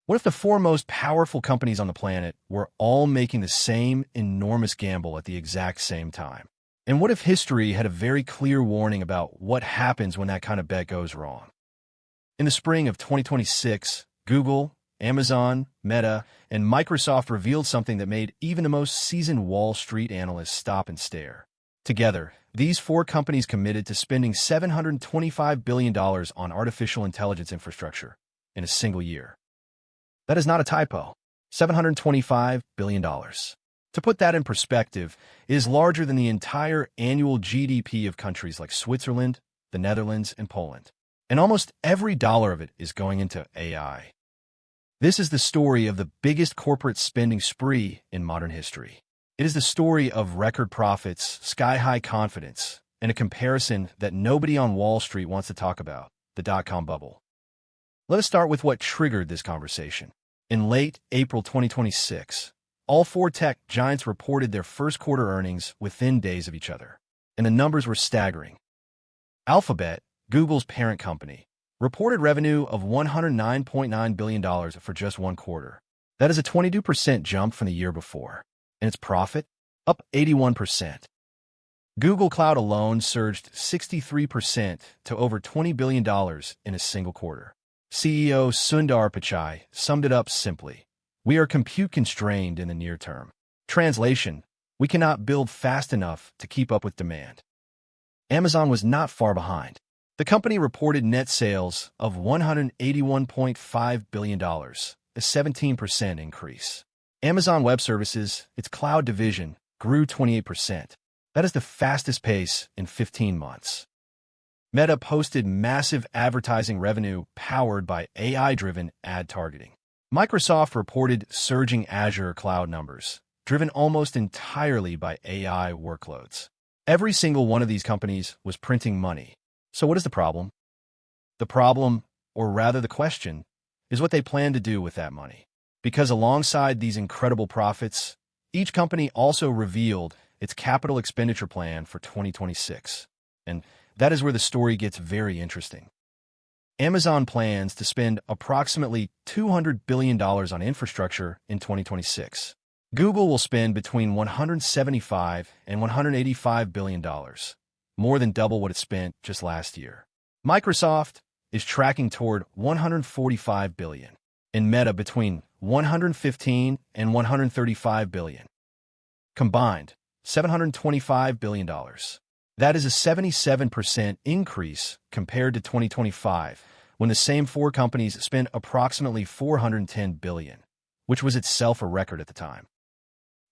What if the four most powerful companies on the planet were all making the same enormous gamble at the exact same time? And what if history had a very clear warning about what happens when that kind of bet goes wrong? In the spring of 2026, Google, Amazon, Meta, and Microsoft revealed something that made even the most seasoned Wall Street analysts stop and stare. Together, these four companies committed to spending $725 billion on artificial intelligence infrastructure in a single year. That is not a typo. $725 billion. To put that in perspective, it is larger than the entire annual GDP of countries like Switzerland, the Netherlands, and Poland. And almost every dollar of it is going into AI. This is the story of the biggest corporate spending spree in modern history. It is the story of record profits, sky-high confidence, and a comparison that nobody on Wall Street wants to talk about, the dot-com bubble. Let us start with what triggered this conversation. In late April 2026, all four tech giants reported their first quarter earnings within days of each other, and the numbers were staggering. Alphabet, Google's parent company, reported revenue of $109.9 billion for just one quarter. That is a 22% jump from the year before, and its profit up 81%. Google Cloud alone surged 63% to over $20 billion in a single quarter. CEO Sundar Pichai summed it up simply: "We are compute constrained in the near term." Translation: we cannot build fast enough to keep up with demand. Amazon was not far behind. The company reported net sales of $181.5 billion, a 17% increase. Amazon Web Services, its cloud division, grew 28%. That is the fastest pace in 15 months. Meta posted massive advertising revenue powered by AI-driven ad targeting. Microsoft reported surging Azure cloud numbers, driven almost entirely by AI workloads. Every single one of these companies was printing money. So what is the problem? The problem, or rather the question, is what they plan to do with that money. Because alongside these incredible profits, each company also revealed its capital expenditure plan for 2026. And that is where the story gets very interesting. Amazon plans to spend approximately $200 billion on infrastructure in 2026. Google will spend between $175 and $185 billion, more than double what it spent just last year. Microsoft is tracking toward $145 billion, and Meta between $115 and $135 billion. Combined, $725 billion. That is a 77% increase compared to 2025, when the same four companies spent approximately $410 billion, which was itself a record at the time.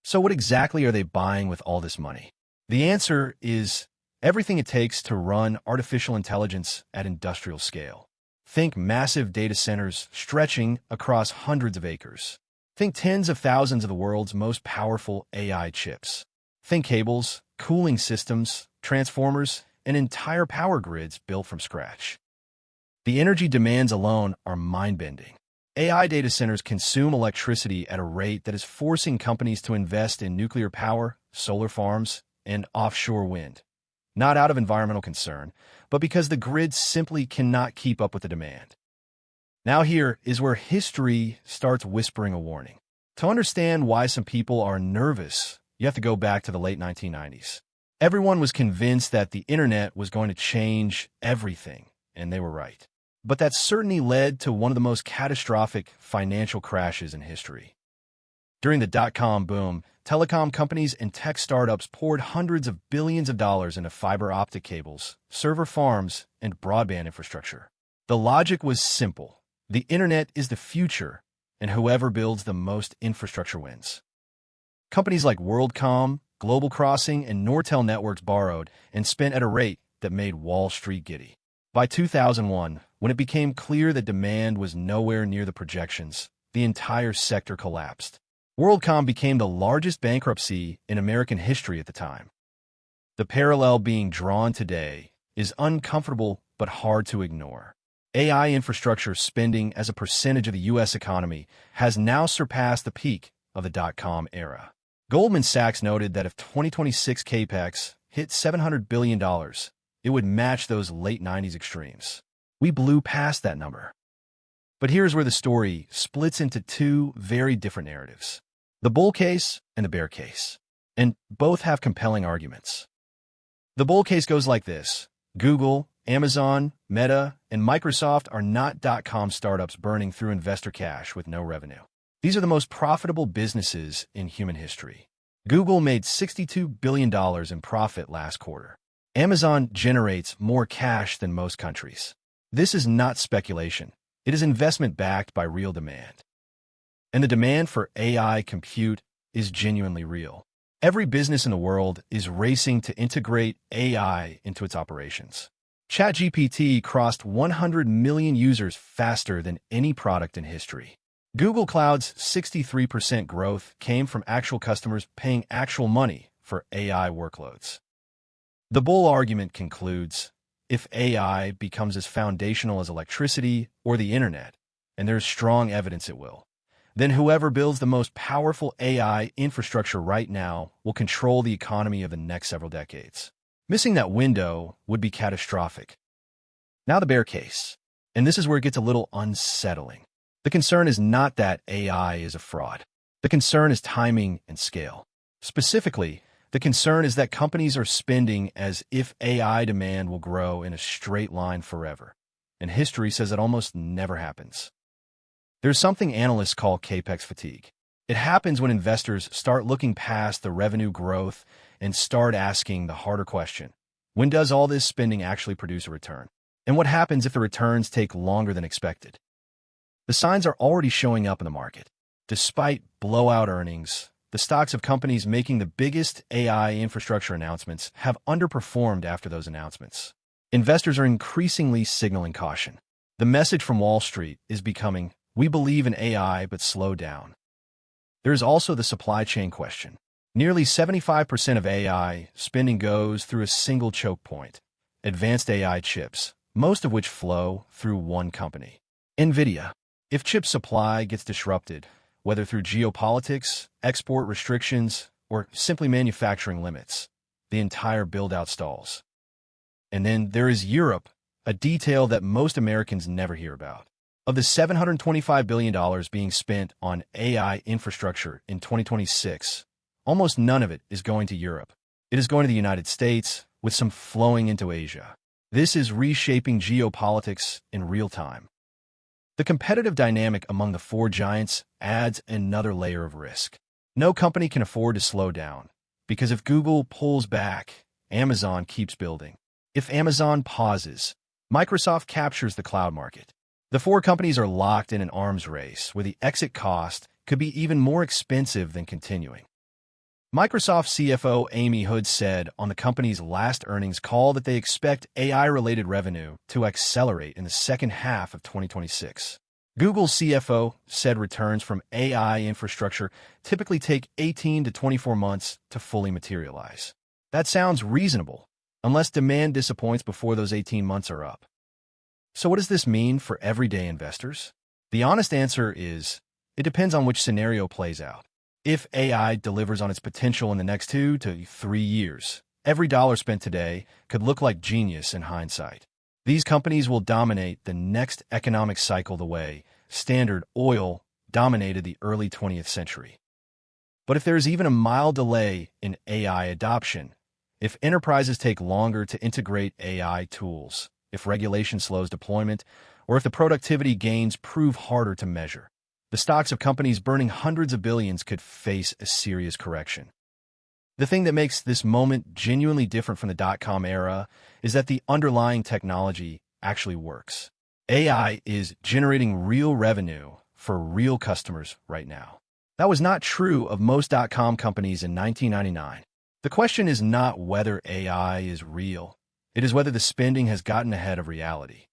So what exactly are they buying with all this money? The answer is everything it takes to run artificial intelligence at industrial scale. Think massive data centers stretching across hundreds of acres. Think tens of thousands of the world's most powerful AI chips. Think cables, cooling systems, transformers, and entire power grids built from scratch. The energy demands alone are mind-bending. AI data centers consume electricity at a rate that is forcing companies to invest in nuclear power, solar farms, and offshore wind. Not out of environmental concern, but because the grid simply cannot keep up with the demand. Now here is where history starts whispering a warning. To understand why some people are nervous, you have to go back to the late 1990s. Everyone was convinced that the internet was going to change everything, and they were right. But that certainly led to one of the most catastrophic financial crashes in history. During the dot-com boom, telecom companies and tech startups poured hundreds of billions of dollars into fiber optic cables, server farms, and broadband infrastructure. The logic was simple. The internet is the future, and whoever builds the most infrastructure wins. Companies like WorldCom, Global Crossing, and Nortel Networks borrowed and spent at a rate that made Wall Street giddy. By 2001, when it became clear that demand was nowhere near the projections, the entire sector collapsed. WorldCom became the largest bankruptcy in American history at the time. The parallel being drawn today is uncomfortable but hard to ignore. AI infrastructure spending as a percentage of the U.S. economy has now surpassed the peak of the dot-com era. Goldman Sachs noted that if 2026 capex hit $700 billion, it would match those late 90s extremes. We blew past that number. But here's where the story splits into two very different narratives: the bull case and the bear case. And both have compelling arguments. The bull case goes like this: Google, Amazon, Meta, and Microsoft are not .com startups burning through investor cash with no revenue. These are the most profitable businesses in human history. Google made $62 billion in profit last quarter. Amazon generates more cash than most countries. This is not speculation. It is investment backed by real demand. And the demand for AI compute is genuinely real. Every business in the world is racing to integrate AI into its operations. ChatGPT crossed 100 million users faster than any product in history. Google Cloud's 63% growth came from actual customers paying actual money for AI workloads. The bull argument concludes, if AI becomes as foundational as electricity or the internet, and there's strong evidence it will, then whoever builds the most powerful AI infrastructure right now will control the economy of the next several decades. Missing that window would be catastrophic. Now the bear case. And this is where it gets a little unsettling. The concern is not that AI is a fraud. The concern is timing and scale. Specifically, the concern is that companies are spending as if AI demand will grow in a straight line forever. And history says it almost never happens. There's something analysts call capex fatigue. It happens when investors start looking past the revenue growth and start asking the harder question: when does all this spending actually produce a return? And what happens if the returns take longer than expected? The signs are already showing up in the market. Despite blowout earnings, the stocks of companies making the biggest AI infrastructure announcements have underperformed after those announcements. Investors are increasingly signaling caution. The message from Wall Street is becoming, we believe in AI, but slow down. There is also the supply chain question. Nearly 75% of AI spending goes through a single choke point: advanced AI chips, most of which flow through one company, Nvidia. If chip supply gets disrupted, whether through geopolitics, export restrictions, or simply manufacturing limits, the entire build-out stalls. And then there is Europe, a detail that most Americans never hear about. Of the $725 billion being spent on AI infrastructure in 2026, almost none of it is going to Europe. It is going to the United States, with some flowing into Asia. This is reshaping geopolitics in real time. The competitive dynamic among the four giants adds another layer of risk. No company can afford to slow down, because if Google pulls back, Amazon keeps building. If Amazon pauses, Microsoft captures the cloud market. The four companies are locked in an arms race where the exit cost could be even more expensive than continuing. Microsoft CFO Amy Hood said on the company's last earnings call that they expect AI-related revenue to accelerate in the second half of 2026. Google CFO said returns from AI infrastructure typically take 18 to 24 months to fully materialize. That sounds reasonable, unless demand disappoints before those 18 months are up. So what does this mean for everyday investors? The honest answer is, it depends on which scenario plays out. If AI delivers on its potential in the next 2 to 3 years, every dollar spent today could look like genius in hindsight. These companies will dominate the next economic cycle the way Standard Oil dominated the early 20th century. But if there's even a mild delay in AI adoption, if enterprises take longer to integrate AI tools, if regulation slows deployment, or if the productivity gains prove harder to measure, the stocks of companies burning hundreds of billions could face a serious correction. The thing that makes this moment genuinely different from the dot-com era is that the underlying technology actually works. AI is generating real revenue for real customers right now. That was not true of most dot-com companies in 1999. The question is not whether AI is real. It is whether the spending has gotten ahead of reality.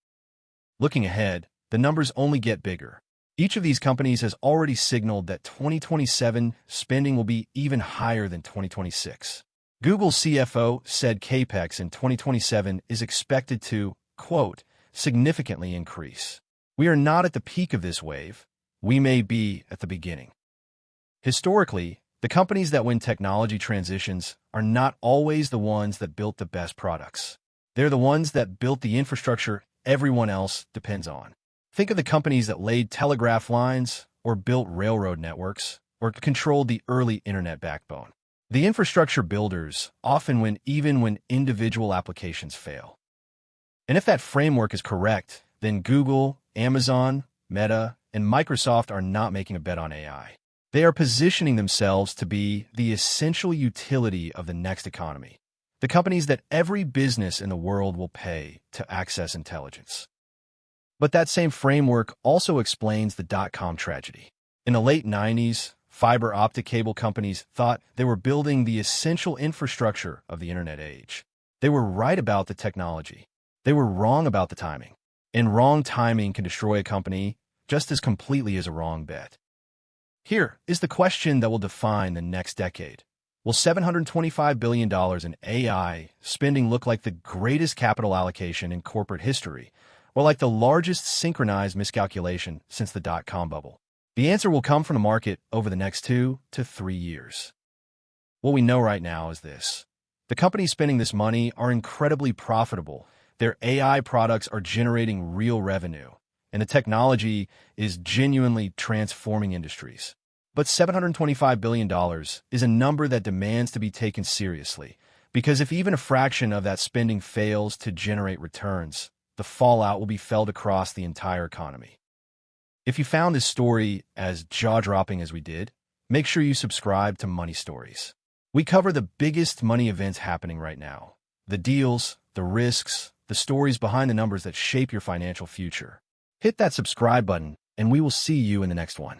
Looking ahead, the numbers only get bigger. Each of these companies has already signaled that 2027 spending will be even higher than 2026. Google CFO said capex in 2027 is expected to, quote, significantly increase. We are not at the peak of this wave. We may be at the beginning. Historically, the companies that win technology transitions are not always the ones that built the best products. They're the ones that built the infrastructure everyone else depends on. Think of the companies that laid telegraph lines or built railroad networks or controlled the early internet backbone. The infrastructure builders often win even when individual applications fail. And if that framework is correct, then Google, Amazon, Meta, and Microsoft are not making a bet on AI. They are positioning themselves to be the essential utility of the next economy, the companies that every business in the world will pay to access intelligence. But that same framework also explains the dot-com tragedy. In the late 90s, fiber optic cable companies thought they were building the essential infrastructure of the internet age. They were right about the technology. They were wrong about the timing. And wrong timing can destroy a company just as completely as a wrong bet. Here is the question that will define the next decade. Will $725 billion in AI spending look like the greatest capital allocation in corporate history, or like the largest synchronized miscalculation since the dot-com bubble? The answer will come from the market over the next 2 to 3 years. What we know right now is this. The companies spending this money are incredibly profitable. Their AI products are generating real revenue, and the technology is genuinely transforming industries. But $725 billion is a number that demands to be taken seriously, because if even a fraction of that spending fails to generate returns, the fallout will be felt across the entire economy. If you found this story as jaw-dropping as we did, make sure you subscribe to Money Stories. We cover the biggest money events happening right now, the deals, the risks, the stories behind the numbers that shape your financial future. Hit that subscribe button, and we will see you in the next one.